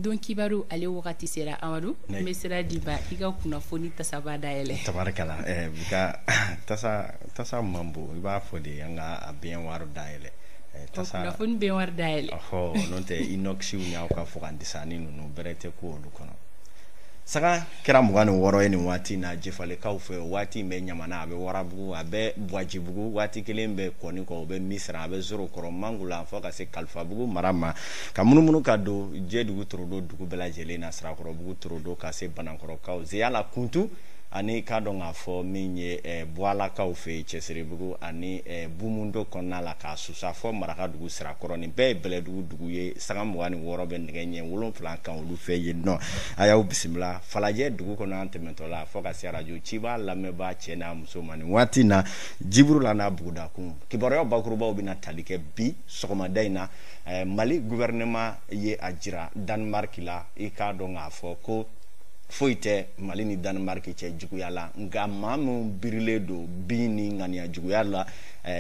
Don kibaru ale wagati sera Amadu me sera diba I ka kunnafoni tasaba dayɛlɛ tabarakala bika tasa mambo I b'a fɔ de an ka bien waro dayɛlɛ tasa kunnafoni bien waro dayɛlɛ non tɛ inoxiw ɲaw ka fɔ kan disani nunu bɛrɛ tɛ ko olu kɔnɔ saga kɛra 26 ye nin waati na jefalekaw fɛ waati bɛ ɲamana a bɛ warabugu a bɛ buwajibugu waati kelen bɛ kɔni kɔ o bɛ misira a bɛ zoro kɔrɔ mangula fɔ ka se kalifabugu marama ka munumunu ka don jɛdugu torodo dugu bɛɛ lajɛlen na sirakɔrɔbugu torodo ka se banankɔrɔkaw zeyala kuntu ani ka dɔn k'a fɔ min ye buwalakaw fɛ cɛsiribugu ani bumundo kɔnɔna la k'a susa fɔ marakadugu sirakɔrɔ nin bɛɛ ye bɛlɛdugu dugu ye saga 26 bɛ nɛgɛ ɲɛ 7 kan olu fɛ yen nɔ a y'aw bisimila falajɛ dugu kɔnɔ an tɛmɛtɔ la fɔ ka se arajo ciba lamɛnbaa cɛ n'a muso ma nin waati na jiburu la n'a bugudakun kibaruya bakurubaw bɛna tali kɛ bi sɔgɔmada in na Mali gouvernement ye a jira Danemark la I k'a dɔn k'a fɔ ko foyi tɛ Mali ni Danemark cɛ juguya la nka maa min birilen don bin ni ŋaniya juguya la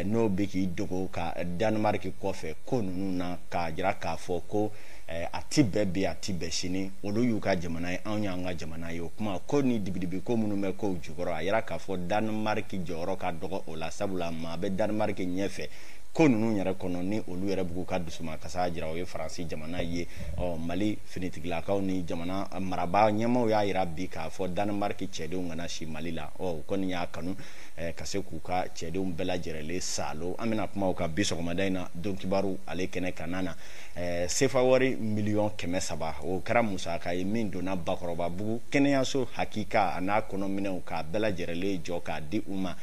n'o bɛ k'i dogo ka Danemark kɔfɛ ko ninnu na k'a jira k'a fɔ ko a ti bɛɛ bi a ti bɛɛ sini olu y'u ka jamana ye anw y'an ka jamana ye o kuma ko ni dibidibi ko minnu bɛ kow jukɔrɔ a yira k'a fɔ Danemark jɔyɔrɔ ka dɔgɔ o la sabula maa bɛ Danemark ɲɛfɛ ko ninnu yɛrɛ kɔnɔ ni olu yɛrɛ bugu ka dusuma kasa jira o ye Faransi jamana ye Mali finitigilakaw ni jamana marabaa ɲɛmaw y'a yira bi k'a fɔ Danemark cɛdenw kana si Mali la o kɔni y'a kanu ka se k'u ka cɛdenw bɛɛ lajɛlen salo an bɛna kuma o kan bi sɔgɔmada in na Don kibaru ale kɛnɛ kan na sefa wari miliyɔn 300 o kɛra musaka ye min donna Bakɔrɔbabugu kɛnɛyaso hakika a n'a kɔnɔminɛw k'a bɛɛ lajɛlen jɔ k'a di u ma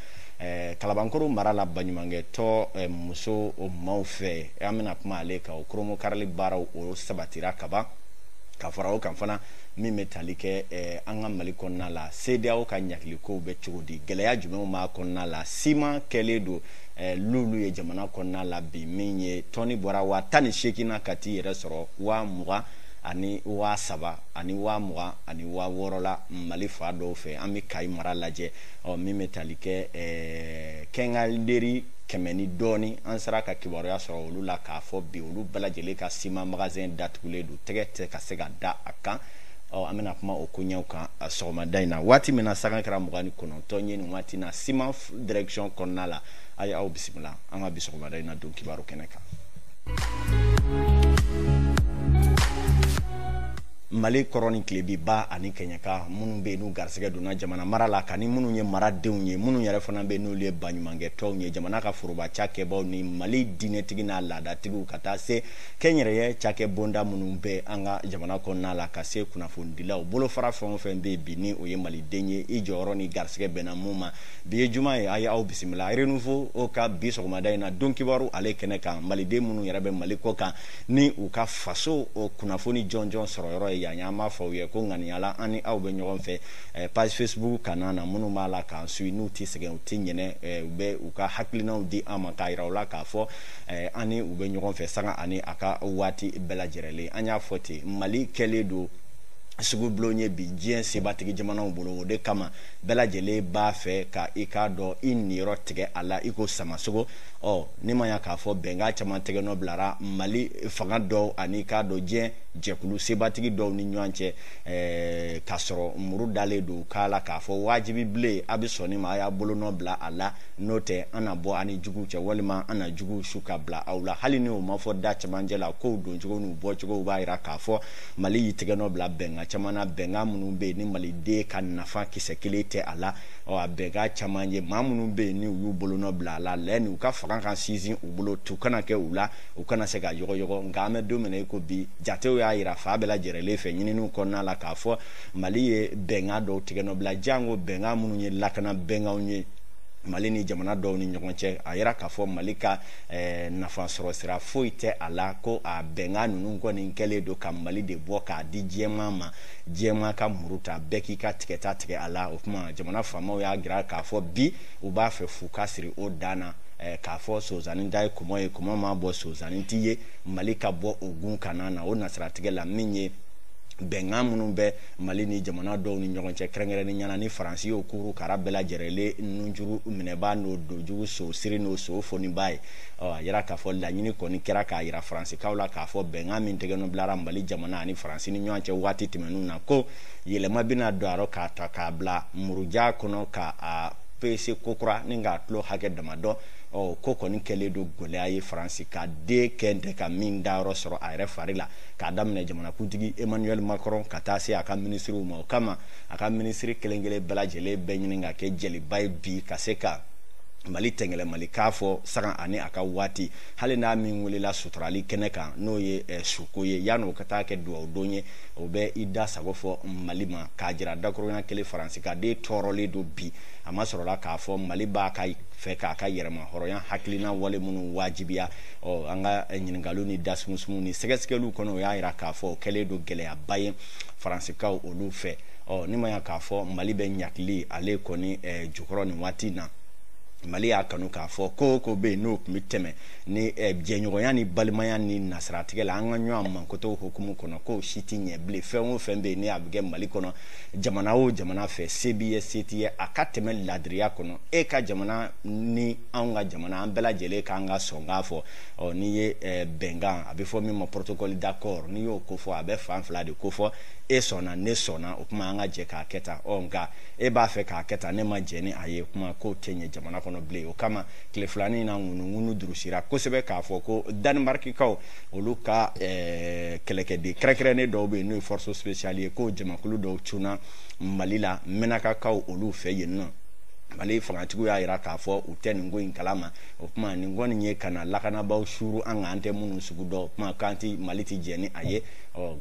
Kalabankoro mara la baɲumankɛtɔ muso o maaw fɛ an bɛna kuma ale kan o koromo karili baaraw o sabatira kaban ka fara o kan fana min bɛ tali kɛ an ka Mali kɔnɔna la CEDEAO ka ɲakiliko bɛ cogo di gɛlɛya jumɛnw b'a kɔnɔna la siman kɛlen don l'olu ye jamana kɔnɔna la bi min ye tɔni bɔra 18 na ka t'i yɛrɛ sɔrɔ 20 ani 7 ani 20 ani 6 la Mali fa dɔw fɛ an bɛ Kayi mara lajɛ min bɛ tali kɛ kɛngalideri 100 ni dɔɔni an sera ka kibaruya sɔrɔ olu la k'a fɔ bi olu bɛɛ lajɛlen ka siman magasin datugulen don tɛgɛ tɛ ka se ka da a kan an bɛna kuma o koɲɛw kan sɔgɔmada in na waati min na saga kɛra 29 ye nin waati na siman direction kɔnɔna la a ye aw bisimila an ka bi sɔgɔmada in na Don kibaru kɛnɛ kan Mali kɔrɔni tilebiba ani kɛɲɛka minnu bɛ n'u garisɛgɛ donna jamana mara la ka ni minnu ye maradenw ye minnu yɛrɛ fana bɛ n'olu ye baɲumankɛtɔw ye jamana ka foroba cakɛbaw ni Mali diinɛtigi n'a laadatigiw ka taa se kɛnyɛrɛye cakɛ bonda minnu bɛ an ka jamana kɔnɔna la ka se kunnafonidilaw bolofara fɛn o fɛn bɛ bi ni o ye maliden ye I jɔyɔrɔ ni garisɛgɛ bɛnna mun ma bi ye juma ye a ye aw bisimila renouveau o ka bi sɔgɔmada in na Don kibaru ale kɛnɛ kan maliden minnu yɛrɛ bɛ Mali kɔ kan ni u ka faso o kunnafoni jɔnjɔn sɔrɔ yɔrɔ ye yan ma fɔ ye ko ŋaniyala ani aw bɛ ɲɔgɔn fɛ page Facebook kanal na minnu b'a la k'an suit n'u tɛ sɛgɛn u tɛ ɲinɛ u bɛ u ka hakilinaw di an ma k'a yira u la k'a fɔ ani u bɛ ɲɔgɔn fɛ sanga ani a ka waati bɛɛ lajɛlen an y'a fɔ ten Mali kɛlen don sugu bulon ye bi diɲɛ sebatigi jamanaw bolo o de kama bɛɛ lajɛlen b'a fɛ ka I k'a dɔn I niyɔrɔ tigɛ a la I ko samasogo ni ma ya k'a fɔ bɛnkan caman tɛgɛ nɔ bilara Mali fanga dɔw ani k'a dɔn diɲɛ jɛkulu sebatigi dɔw ni ɲɔgɔn cɛ k'a sɔrɔ muru dalen don k'a la k'a fɔ wajibi bilen a bɛ sɔnni ma a y'a bolonɔ bila a la n'o tɛ an na bɔ ani juguw cɛ walima an na juguw su ka bila aw la hali ni o ma fɔ da cɛmancɛ la kow doncogo n'u bɔcogow b'a yira k'a fɔ Mali y'i tɛgɛ nɔ bila bɛnkan caman na bɛnkan minnu bɛ yen ni maliden ka nafa kisɛ kelen tɛ a la a bɛnkan caman ye maa minnu bɛ yen ni u y'u bolonɔ bila a la lɛ ni u ka fanga kan sinsin u bolo tu kana kɛ u la u kana se ka yɔgɔyɔgɔ nka an bɛ don min na I ko bi jatew y'a yira fa bɛɛ lajɛlen fɛ ɲininiw kɔnɔna la k'a fɔ Mali ye bɛnkan dɔw tigɛ nɔ bila jango bɛnkan minnu ye lakana bɛnkanw ye Mali ni jamana dɔw ni ɲɔgɔn cɛ a yira k'a fɔ Mali ka nafa sɔrɔ sira foyi tɛ a la ko a bɛnkan ninnu kɔni kɛlen don ka Mali de bɔ k'a di diɲɛma ma diɲɛma ka muru ta bɛɛ k'i ka tigɛta tigɛ a la o kuma jamana faamaw y'a jira k'a fɔ bi u b'a fɛ f'u ka siri o dan na k'a fɔ sozani da ye kɔmɔ ye kɔmɔ ma bɔ sozani ti ye Mali ka bɔ o gun kana na o nasiratigɛ la min ye bɛnkan minnu bɛ Mali ni jamana dɔw ni ɲɔgɔn cɛ kɛrɛnkɛrɛnnen ɲana ni Faransi y'o kuru kara bɛɛ lajɛlen nunjuru minɛba n'o dojugu so siri n'o so foniba ye a yira k'a fɔ laɲini kɔni kɛra k'a yira Faransikaw la k'a fɔ bɛnkan min tɛgɛnɔ bilara Mali jamana ani Faransi ni ɲɔgɔn cɛ waati tɛmɛnnu na ko yɛlɛma bɛna don a rɔ k'a ta k'a bila muruja kɔnɔ ka pese kokura ni k'a tulo hakɛ damadɔ ko kɔni kɛlen don gɛlɛya ye Faransi ka den kɛ tɛ ka min dayɔrɔ sɔrɔ a yɛrɛ fari la k'a daminɛ jamanakuntigi Emmanuel Macron ka taa se a ka ministriw ma o kama a ka ministri kelen-kelen bɛɛ lajɛlen bɛɛ ɲini ka kɛ jɛliba ye bi ka se ka Mali tɛngɛlɛ Mali k'a fɔ saga ani a ka waati hali n'a min welela suturali kɛnɛ kan n'o ye suko ye yan'o ka taa kɛ duwawu don ye o bɛ i da sago fɔ Mali ma k'a jira dakurunya kelen Faransi ka den tɔɔrɔlen don bi a ma sɔrɔla k'a fɔ Mali b'a ka fɛ k'a ka yɛrɛma hɔrɔnya hakilina wale minnu wajibiya an ka ɲininkaliw ni dasumusumu ni sɛgɛsɛgɛliw kɔnɔ o y'a yira k'a fɔ o kɛlen don gɛlɛyaba ye Faransikaw olu fɛ ni ma ya k'a fɔ Mali bɛ ɲakili ale kɔni jukɔrɔ nin waati na Mali y'a kanu k'a fɔ ko bɛ yen n'o tun bɛ tɛmɛ ni jɛɲɔgɔnya ni balimaya ni nasaratigɛ la an ka ɲɔgɔn mankotow hukumu kɔnɔ k'o si tɛ ɲɛ bilen fɛn o fɛn bɛ yen ni a bɛ kɛ Mali kɔnɔ jamana o jamana fɛ se b'i ye se t'i ye a ka tɛmɛ ladiriya kɔnɔ e ka jamana ni anw ka jamana an bɛɛ lajɛlen k'an ka sɔn k'a fɔ n'i ye bɛnkan a bɛ fɔ min ma protocole d'accord n'i y'o ko fɔ a bɛ fan fila de ko fɔ e sɔnna ne sɔnna o kuma an ka jɛ k'a kɛ tan nka e b'a fɛ k'a kɛ tan ne ma jɛ ni a ye kuma k'o tɛ ɲɛ jamana kɔnɔ bilen o kama tile filanin na ŋunu durusira kosɛbɛ k'a fɔ ko Danemarkikaw olu ka kɛlɛkɛden kɛrɛnkɛrɛnnen dɔw bɛ yen n'o ye force spéciale ye k'o jamakulu dɔw cunna Mali la Mɛnakakaw olu fɛ yen nɔ Mali fangatigiw y'a yira k'a fɔ u tɛ nin ko in kalama o kuma nin ko nin ye kana lakanabaw suru an kan tɛ minnu sugu dɔ kuma kan ti Mali ti jɛ ni a ye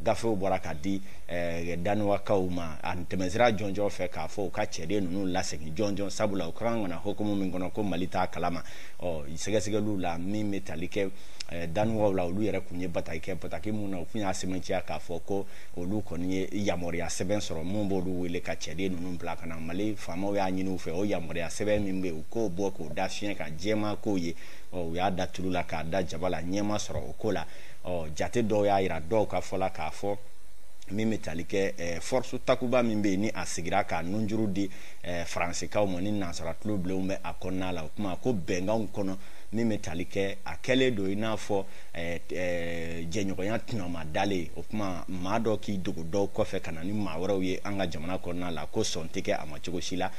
gafew bɔra ka di Danemarkakaw ma a tɛmɛsira jɔnjɔn fɛ k'a fɔ u ka cɛden ninnu lasegin jɔnjɔn sabula u kan kana hukumu min kɔnɔ ko Mali t'a kalama sɛgɛsɛgɛliw la min bɛ tali kɛ Danemarkaw la olu yɛrɛ kun ye bataki mun na u kun y'a sɛbɛntiya k'a fɔ ko olu kɔni ye yamaruya sɛbɛn sɔrɔ mun b'olu wele ka cɛden ninnu bila ka na Mali faamaw y'a ɲini u fɛ o yamaruya sɛbɛn min bɛ yen u k'o bɔ k'o da fiɲɛ kan jɛma k'o ye u y'a da tulu la k'a da jaba la ɲɛma sɔrɔ o ko la jate dɔw y'a yira dɔw ka fɔ la k'a fɔ min bɛ tali kɛ force takuba min bɛ yen ni a sigira ka nunjuru di Faransikaw ma ni nansara tulo bilenw bɛ a kɔnɔna la o kuma ko bɛnkanw kɔnɔ min bɛ tali kɛ a kɛlen don i n'a fɔ jɛɲɔgɔnya tunama dalen o kuma maa dɔ k'i dogo dɔw kɔfɛ ka na ni maa wɛrɛw ye an ka jamana kɔnɔna la ko sɔn tɛ kɛ a ma cogo si la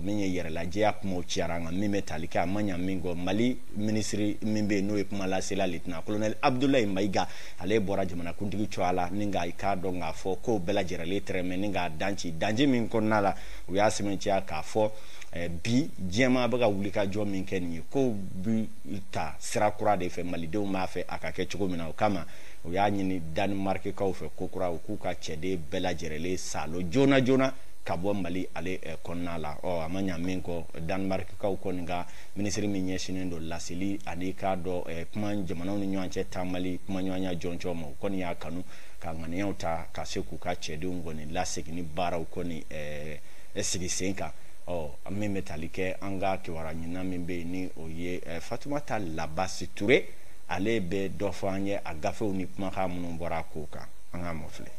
min ye yɛrɛlajɛya kumaw ciyara an kan min bɛ tali kɛ a ma ɲa min kɔ Mali minisiri min bɛ yen n'o ye kuma lasela lieutenant colonel Abdoulaye Mayiga ale bɔra jamanakuntigi cogoya la ni ka i k'a dɔn k'a fɔ k'o bɛɛ lajɛlen tɛrɛmɛ ni k'a danci min kɔnɔna la u y'a sɛbɛntiya k'a fɔ bi diɲɛma bɛ ka wuli ka jɔ min kɛ nin ye ko bi ta sira kura de fɛ malidenw b'a fɛ a ka kɛ cogo min na o kama u y'a ɲini Danemarkikaw fɛ ko kura u k'u ka cɛden bɛɛ lajɛlen salo joona ka bɔ Mali ale kɔnɔna la a ma ɲa min kɔ Danemarkikaw kɔni ka minisiri min ɲɛsinnen don laseli ani k'a dɔn kuma jamanaw ni ɲɔgɔn cɛ taamali kuma ɲɔgɔnya jɔnjɔn ma o kɔni y'a kanu ka ŋaniyaw ta ka se k'u ka cɛdenw kɔni lasegin ni baaraw kɔni sigi sen kan min bɛ tali kɛ an ka kibaruya ɲinan min bɛ yen ni o ye Fatumata Labasi Ture ale bɛ dɔ fɔ an ye a gafew ni kumakan minnu bɔra ko kan an ka mɔ filɛ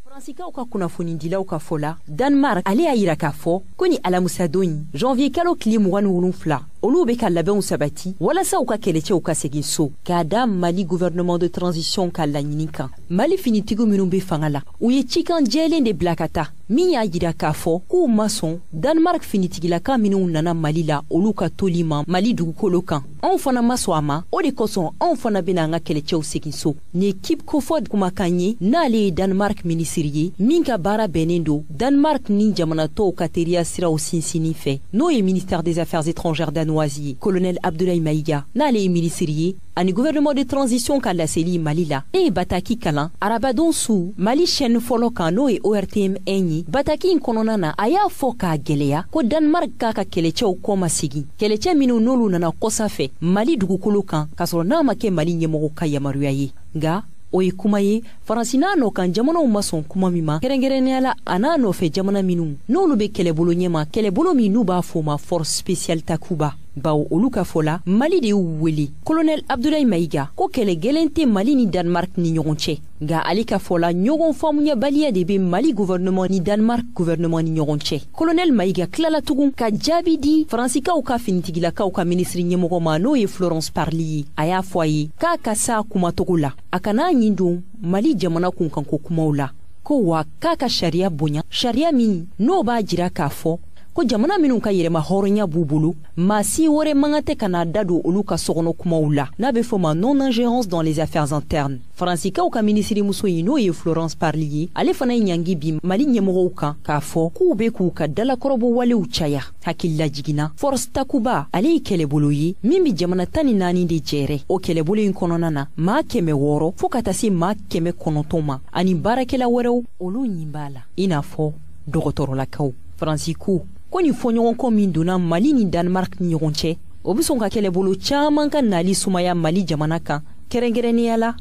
Faransikaw ka kunnafonidilaw ka fɔ la Danemark ale y'a yira k'a fɔ ko ni Alamusa don janvier kalo tile 27 olu bɛ ka labɛnw sabati walasa u ka kɛlɛcɛw ka segin so k'a da Mali gouvernement de transition ka laɲini kan Mali finitigiw minnu bɛ fanga la u ye cikan jɛlen de bila ka taa min y'a yira k'a fɔ k'u ma sɔn Danemark finitigilakan minnu nana Mali la olu ka toli ma Mali dugukolo kan anw fana ma sɔn a ma o de kosɔn anw fana bɛna an ka kɛlɛcɛw segin so ni Kip Kofod kumakan ye n'ale ye Danemark minisiri ye min ka baara bɛnnen don Danemark ni jamana tɔw ka teriya siraw sinsinni fɛ n'o ye ministère des affaires étrangères danois ye colonel Abdoulaye Mayiga n'ale ye minisiri ye ani gouvernement de transition ka laseli Mali la e ye bataki kalan arabadon su Mali chaîne fɔlɔ kan n'o ye ORTM1 ye bataki in kɔnɔna na a y'a fɔ k'a gɛlɛya ko Danemark k'a ka kɛlɛcɛw kɔma segin kɛlɛcɛ minnu n'olu nana kɔsa fɛ Mali dugukolo kan k'a sɔrɔ n'a ma kɛ Mali ɲɛmɔgɔ ka yamaruya ye nka o ye kuma ye Faransi n'a nɔ kan jamanaw ma sɔn kuma min ma kɛrɛnkɛrɛnnenya la a n'a nɔfɛ jamana minnu n'olu bɛ kɛlɛbolo ɲɛma kɛlɛbolo min n'u b'a fɔ ma force spéciale takuba bawo olu ka fɔ la mali de y'u wele colonel abdoulaye mayiga ko kɛlɛ gwɛlɛn tɛ mali ni danemark ni ɲɔgɔn cɛ nka ale ka fɔ la ɲɔgɔn faamuyabaliya de be mali gouvernement ni danemark gouvernement ni ɲɔgɔn cɛ colonel mayiga tilala tugun ka jaabi di faransikaw ka finitigilakaw ka minisiri ɲɛmɔgɔ ma n'o ye florence parly ye a y'a fɔ a ye k'a ka sa kumatogo la a kana ɲin don mali jamana kunkanko kumaw la ko wa k'a ka sariya bonya sariya min n'o b'a jira k'a fɔ ko jamana minnu ka yɛrɛma hɔrɔnya b'u bolo maa si wɛrɛ man kan tɛ ka na da don olu ka sɔgɔnɔ kumaw la n'a be fɔ ma non ingérence dans les affaires internes faransikaw ka minisirimuso ye n'o ye florence parly ye ale fana ye ɲangi bi mali ɲɛmɔgɔw kan k'a fɔ k'u be k'u ka dalakɔrɔbɔ walew caya hakilila jiginna force takuba ale ye kɛlɛbolo ye min be jamana 14 de jɛrɛ o kɛlɛbolo in kɔnɔna na maa 600 fɔɔ ka taa se maa 900 ma ani baarakɛla wɛrɛw olu ɲin b'a la i n'a fɔ dɔgɔtɔrɔlakaw faransiku ko ni fɔɲɔgɔnkɔ min donna mali ni danemark ni ɲɔgɔn cɛ o be sɔn ka kɛlɛbolo caaman ka nali sumaya mali jamana kan kɛrɛnkɛrɛnnenya la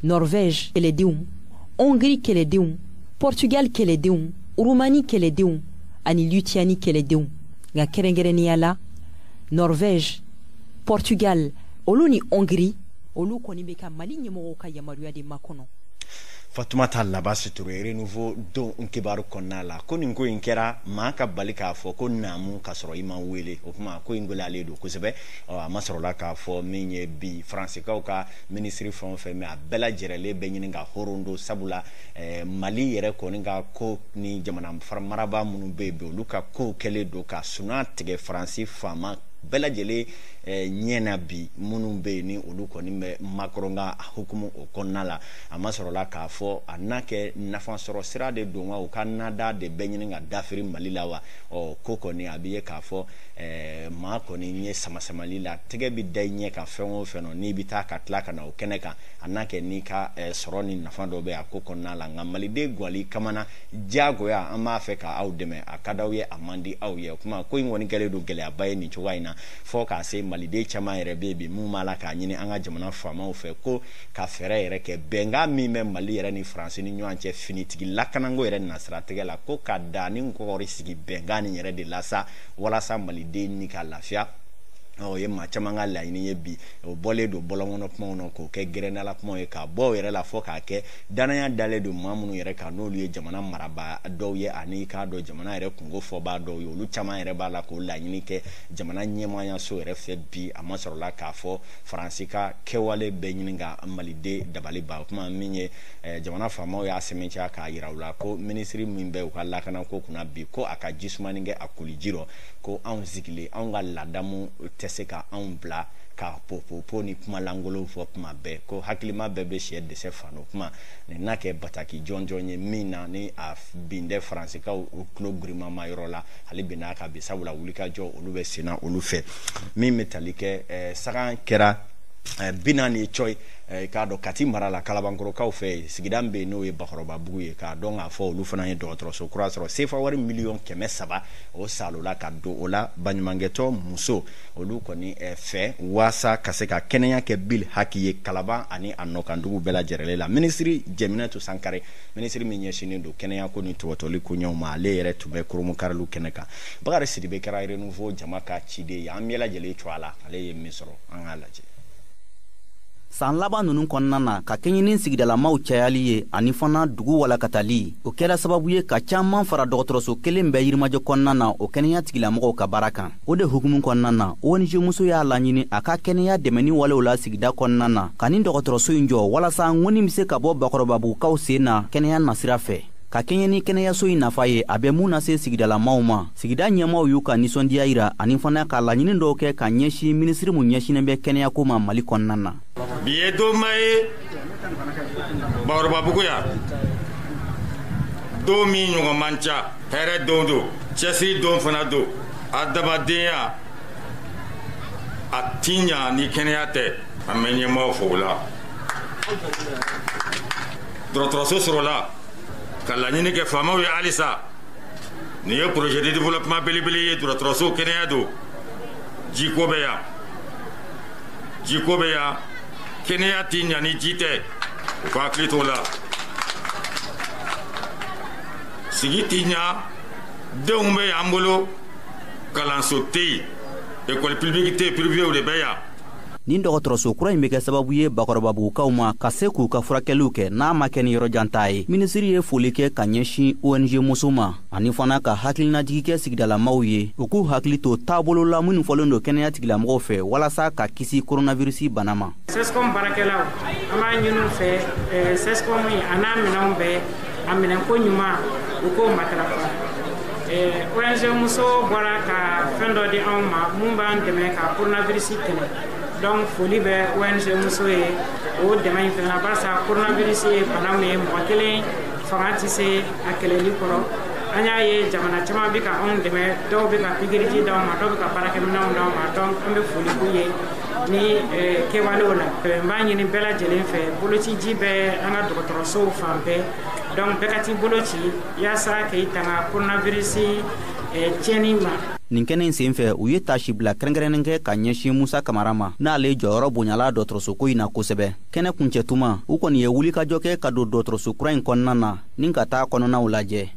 norvège kɛlɛdenw hongrie kɛlɛdenw portugal kɛlɛdenw rumani kɛlɛdenw ani lutiani kɛlɛdenw nka kɛrɛnkɛrɛnnenya la norvège portugal olu ni hongrie olu kɔni be ka mali ɲɛmɔgɔw ka yamaruya de makɔnɔ Fatoumata Labasi Touré renouveau don kibaru kɔnɔna la ko nin ko in kɛra maa ka bali k'a fɔ ko naamu ka sɔrɔ i ma wele o kuma ko in gwɛlɛyalen don kosɛbɛ a ma sɔrɔla k'a fɔ min ye bi faransikaw ka minisiri fɛn o fɛn mɛ a bɛɛ lajɛrɛlen bɛ ɲini ka horon don sabula mali yɛrɛ kɔni ka ko ni jamana marabaa minnu bɛ yen bi olu ka kow kɛlen don ka suna tigɛ faransi faama bɛɛ lajɛlen ɲɛna bi minnu bɛ yen ni olu kɔni bɛ makɔrɔ ka hukumu o kɔnɔna la a ma sɔrɔla k'a fɔ a n'a kɛ nafa sɔrɔ sira de don wa u ka nada de bɛ ɲini ka dafiri mali la wa ko kɔni a bɛ ye k'a fɔ maa kɔni ɲɛ samasamali la tɛgɛ bɛ da i ɲɛ ka fɛn o fɛn n'i bɛ taa ka tila ka na o kɛnɛ kan a n'a kɛ n'i ka sɔrɔ ni nafa dɔ bɛ a ko kɔnɔna la nka maliden gwali kamana diyagoya an b'a fɛ ka aw dɛmɛ a ka d'aw ye a man di aw ye o kuma ko in kɔni kɛlen don gɛlɛyaba ye nin cogoya in na fɔ k'a se maliden caman yɛrɛ bɛ yen bi mun b'a la k'a ɲini an ka jamana faamaw fɛ ko ka fɛɛrɛ yɛrɛ kɛ bɛnkan min bɛ mali yɛrɛ ni faransi ni ɲɔgɔn cɛ finitigi lakanako yɛrɛ nasiratigɛ la ko ka da ni kɔkɔri sigi bɛnkan nin yɛrɛ de la sa walasa maliden ni ka lafiya o ye maa caman ka laɲini ye bi o bɔlen don bɔlɔnkɔnɔ kumaw na k'o kɛ gɛrɛndala kumaw ye k'a bɔ o yɛrɛ la fɔ k'a kɛ danaya dalen don maa minnu yɛrɛ kan n'olu ye jamana marabaa dɔw ye ani k'a dɔn jamana yɛrɛ kungo fɔbaa dɔw ye olu caman yɛrɛ b'a la k'o laɲini kɛ jamana ɲɛmaayaso yɛrɛ fɛ bi a ma sɔrɔla k'a fɔ faransi ka kɛwale bɛɛ ɲini ka maliden dabali ban o kuma min ye jamana faamaw y'a sɛmɛntiya k'a yira u la ko minisiri min bɛ u ka lakanako kunna bi ko a ka jisumani kɛ a koliji rɔ ko anw sigilen anw ka ladamu tɛ se ka anw bila ka popo ni kuma langolo fɔ kuma bɛɛ ko hakilima bɛɛ bɛ sɛ dɛsɛ fano kuma nin n'a kɛ bataki jɔnjɔn ye min na ni a bindɛ faransikaw u tulo girimama yɔrɔ la ale bɛ n'a ka bi sabula wulikajɔ olu bɛ senna olu fɛ min bɛ tali kɛ sagan kɛra Binan ye coy k'a dɔn Kati mara la Kalabankɔrɔkaw fɛ sigida bɛ n'o ye Bakɔrɔbabugu ye k'a dɔn k'a fɔ olu fana ye dɔgɔtɔrɔso kura sɔrɔ sefa wari $300,000 o salola ka don o la baɲumankɛtɔ muso olu kɔni fɛ waasa ka se ka kɛnɛya kɛ bil haki ye Kalaban ani a nɔkandugu bɛɛ lajɛlen la ministre Jeminatu Sankare ministre min ɲɛsinnen don kɛnɛya ko ni tɔgɔtɔli ko ɲɛw ma ale yɛrɛ tun bɛ Kurumukarilu kɛnɛ kan Bakari Sidibe kɛra renouveau jama ka ciden ye an bɛɛ lajɛlen to a la ale ye min sɔrɔ an k'a lajɛ san laban ninnu kɔnɔna na ka kɛɲɛni sigidalamaw cayali ye ani fana dugu walakatali o kɛra sababu ye ka caman fara dɔgɔtɔrɔso kelen bɛɛ yirimajɔ kɔnɔna na o kɛnɛya tigilamɔgɔw ka baara kan o de hukumu kɔnɔna na ONG muso y'a laɲini a ka kɛnɛya dɛmɛni walew la sigida kɔnɔna na ka nin dɔgɔtɔrɔso in jɔ walasa ŋɔni bɛ se ka bɔ Bakɔrɔbabugukaw sen na kɛnɛya nasira fɛ ka kɛɲɛni kɛnɛyaso in nafa ye a bɛ mun lase sigidalamaw ma sigida ɲɛmaw y'u ka nisɔndiya yira ani fana ka laɲini dɔw kɛ ka ɲɛsin minisiri mun ɲɛsinnen bɛ kɛnɛyako ma Mali kɔnɔna na bi ye donba ye Bakɔrɔbabugu yan don min ɲɔgɔn man ca hɛrɛ don don cɛsiri don fana don adamadenya a ti ɲa ni kɛnɛya tɛ a mɛ ɲɛmaw fo o la dɔgɔtɔrɔso sɔrɔla ka laɲini kɛ faamaw ye halisa nin ye projet de développement belebele ye dɔgɔtɔrɔso kɛnɛya don jiko bɛ yan kɛnɛya ti ɲa ni ji tɛ u ka hakili t'o la sigi ti ɲa denw bɛ y'an bolo kalanso tɛ yen école publique tɛ privé o de bɛ yan. nin dɔgɔtɔrɔso kura in bɛ kɛ sababu ye bakɔrɔbabugukaw ma ka se k'u ka furakɛliw kɛ n'a ma kɛ ni yɔrɔjan ta ye. minisiri ye foli kɛ ka ɲɛsin ONG muso ma ani fana ka hakilinajigi kɛ sigidalamaw ye u k'u hakili to taabolo la minnu fɔlen don kɛnɛya tigilamɔgɔw fɛ walasa ka kisi coronavirus bana ma. SESCOM baarakɛlaw an b'a ɲini u fɛ SESCOM a n'a minɛnw bɛɛ a minɛnko ɲuman u k'o matarafa. ONG muso bɔra ka fɛn dɔ di anw ma mun b'an dɛmɛ ka coronavirus kɛlɛ. donc foli bɛ ONG muso ye o dɛmɛ in fana barisa coronavirus ye bana min ye mɔgɔ kelen fanga tɛ se a kɛlɛli kɔrɔ. an y'a ye jamana caman bɛ ka anw dɛmɛ dɔw bɛ ka pikiriji d'aw ma dɔw bɛ ka baarakɛminɛnw d'aw ma donc an bɛ foli k'u ye ni kɛwalew la. n b'a ɲini bɛɛ lajɛlen fɛ bolociji bɛ an ka dɔgɔtɔrɔsow fan bɛɛ donc bɛɛ ka t'i bolo ci yaasa k'i tanga coronavirus tiɲɛni ma. nin kɛnɛ in sen fɛ u ye tasi bila kɛrɛnkɛrɛnnen kɛ ka ɲɛsin musa kamara ma n'ale jɔyɔrɔ bonyala dɔgɔtɔrɔsoko in na kosɛbɛ. kɛnɛ kuncɛtuma u kɔni ye wulikajɔ kɛ ka don dɔgɔtɔrɔso kura in kɔnɔna na ni ka taa kɔnɔnaw lajɛ.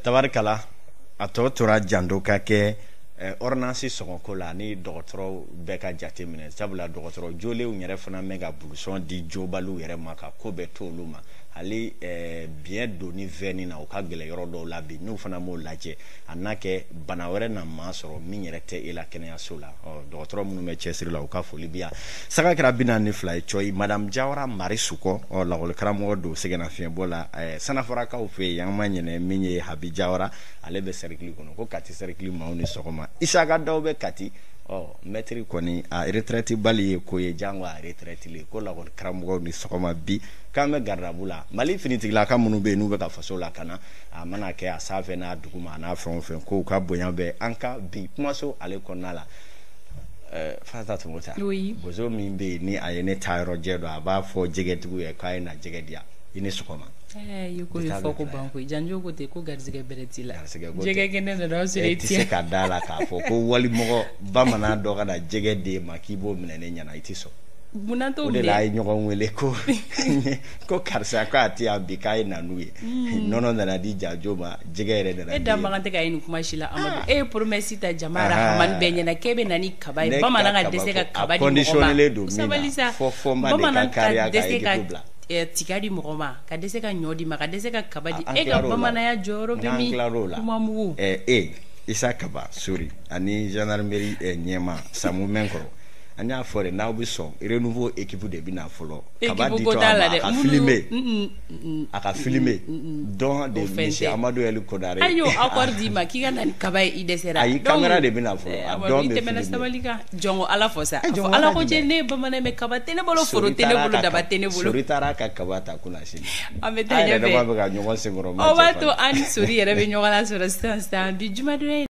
tabarikala a tɔ tora jando ka kɛ ordonnance sɔngɔko la ni dɔgɔtɔrɔw bɛɛ ka jate minɛ sabula dɔgɔtɔrɔ jolenw yɛrɛ fana bɛ ka bulusɔn di jobaliw yɛrɛ ma ka ko bɛɛ to olu ma hali biɲɛ donni vɛni na u ka gɛlɛ yɔrɔ dɔw la bi n'u fana m'o lajɛ a n'a kɛ bana wɛrɛ na maa sɔrɔ min yɛrɛ tɛ e la kɛnɛyaso la dɔgɔtɔrɔ minnu bɛ cɛsiri la u ka foli bi yan saga kɛra 42 ye cɔyi madame Jawara Mari Sukɔ lakɔli karamɔgɔ don sɛgɛnnafiɲɛbɔ la Sanafarakaw fɛ yen an ma ɲinɛ min ye Habi Jawara ale bɛ cercle kɔnɔ ko Kati cercle maaw ni sɔgɔma Isaka Daw bɛ Kati maître kɔni a retraite bali ye ko ye jango a retraite le ko lakɔli karamɔgɔ ni sɔgɔma bi k'an bɛ gardabu la Mali finitigilaka minnu bɛ yen n'u bɛ ka faso la ka na a mana kɛ a sanfɛ n'a duguma n'a fɛn o fɛn ko ka bonya bɛ an ka bi kumaso ale kɔnɔna la Fata Tumota bozo min bɛ yen ni a ye ne taa yɔrɔ jɛ dɔn a b'a fɔ jɛgɛtigiw ye k'a ye na jɛgɛ di yan i ni sɔgɔma. Ye ko ye fɔ ko banko janjo ko te ko garisɛgɛ bɛrɛ t'i la jɛgɛ kɛnɛ dɔ aw sera tɛ se ka da la k'a fɔ ko walimɔgɔ bamanan dɔ ka na jɛgɛ d'e ma k'i b'o minɛ ne ɲɛna i tɛ sɔn. o de la a ye ɲɔgɔn wele ko karisa ko a tɛ yan bi k'a ye na n'u ye nɔnɔ nana di Jajo ma jɛgɛ yɛrɛ nana di. e danbaga tɛ ka ye nin kuma si la Amadu e ye promesse ta jama Rahamani bɛɛ ɲɛna k'e bɛ na ni kaba ye bamanan ka dɛsɛ ka kaba di mɔgɔ ma sabali sa bamanan ka dɛsɛ ka tiga di mɔgɔ ma ka dɛsɛ ka ɲɔ di ma ka dɛsɛ ka kaba di e ka bamananya jɔyɔrɔ bɛ min kuma mugu Isa Kaba Sori ani gendarmerie ɲɛma Samu Mɛnkɔrɔ an y'a fɔ de n'aw bɛ sɔn renouveau équipe de bɛ na fɔlɔ kaba di to a ka filmer don de monsieur Amadou El Kodare ayo accord di ma k'i ka na ni kaba ye i dɛsɛra ayi caméra de bɛ na fɔlɔ a don bɛ filmer sabali kan jɔngo Ala fɔ sa Ala ko jɛ ne bamanan mɛ kaba tɛ ne bolo foro tɛ ne bolo daba tɛ ne bolo Sori taara ka kaba ta kunna sini an bɛ taa ɲɛfɛ bɛ ka ɲɔgɔn senkɔrɔ o b'a to an ni Sori yɛrɛ bɛ ɲɔgɔn lasɔrɔ sisan bi jumadon